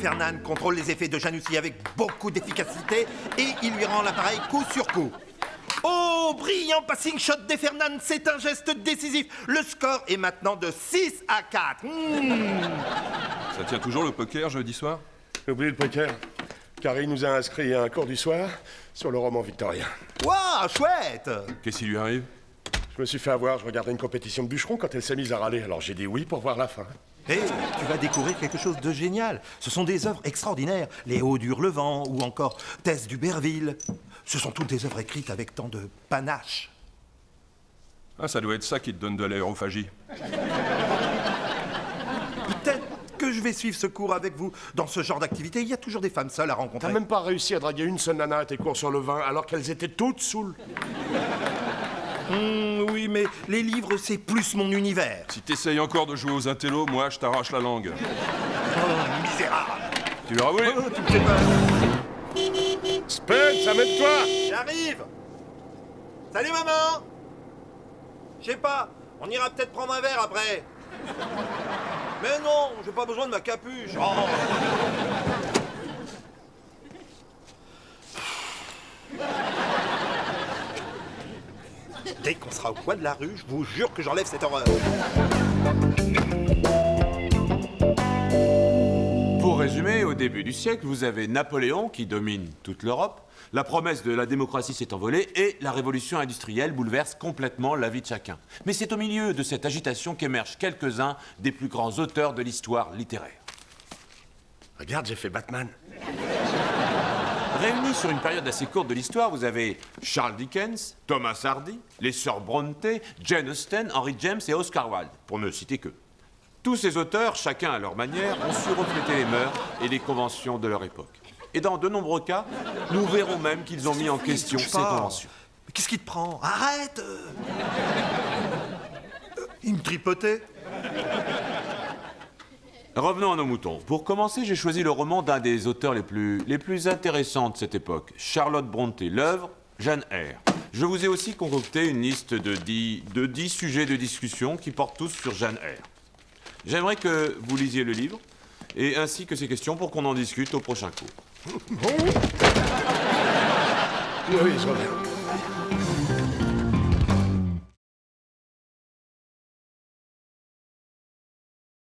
Fernand contrôle les effets de Janussi avec beaucoup d'efficacité et il lui rend l'appareil coup sur coup. Oh, brillant passing shot des Fernand, c'est un geste décisif. Le score est maintenant de 6-4. Ça tient toujours le poker jeudi soir? J'ai oublié le poker. Carrie nous a inscrit à un cours du soir sur le roman victorien. Waouh, chouette! Qu'est-ce qui lui arrive? Je me suis fait avoir, je regardais une compétition de bûcheron quand elle s'est mise à râler, alors j'ai dit oui pour voir la fin. Hé, tu vas découvrir quelque chose de génial. Ce sont des œuvres extraordinaires. Les Hauts d'Hurlevent ou encore Tess d'Uberville. Ce sont toutes des œuvres écrites avec tant de panache. Ah, ça doit être ça qui te donne de l'aérophagie. Peut-être que je vais suivre ce cours avec vous. Dans ce genre d'activité, il y a toujours des femmes seules à rencontrer. T'as même pas réussi à draguer une seule nana à tes cours sur le vin alors qu'elles étaient toutes saoules. Oui, mais les livres, c'est plus mon univers. Si t'essayes encore de jouer aux intellos, moi, je t'arrache la langue. Oh, misérable. Tu verras, oui. Oh, tu me fais peur. Spence, amène-toi! J'arrive. Salut, maman. Je sais pas, on ira peut-être prendre un verre après. Mais non, j'ai pas besoin de ma capuche. Oh. Dès qu'on sera au coin de la rue, je vous jure que j'enlève cette horreur. Pour résumer, au début du siècle, vous avez Napoléon qui domine toute l'Europe, la promesse de la démocratie s'est envolée et la révolution industrielle bouleverse complètement la vie de chacun. Mais c'est au milieu de cette agitation qu'émergent quelques-uns des plus grands auteurs de l'histoire littéraire. Regarde, j'ai fait Batman. Réunis sur une période assez courte de l'histoire, vous avez Charles Dickens, Thomas Hardy, les sœurs Bronte, Jane Austen, Henry James et Oscar Wilde, pour ne citer que. Tous ces auteurs, chacun à leur manière, ont su refléter les mœurs et les conventions de leur époque. Et dans de nombreux cas, nous verrons même qu'ils ont mis en question ces conventions. Mais qu'est-ce qui te prend? Arrête. Il me tripotait. Revenons à nos moutons. Pour commencer, j'ai choisi le roman d'un des auteurs les plus intéressants de cette époque, Charlotte Brontë, l'œuvre Jane Eyre. Je vous ai aussi concocté une liste de 10 sujets de discussion qui portent tous sur Jane Eyre. J'aimerais que vous lisiez le livre, et ainsi que ces questions pour qu'on en discute au prochain cours. Oui, je reviens.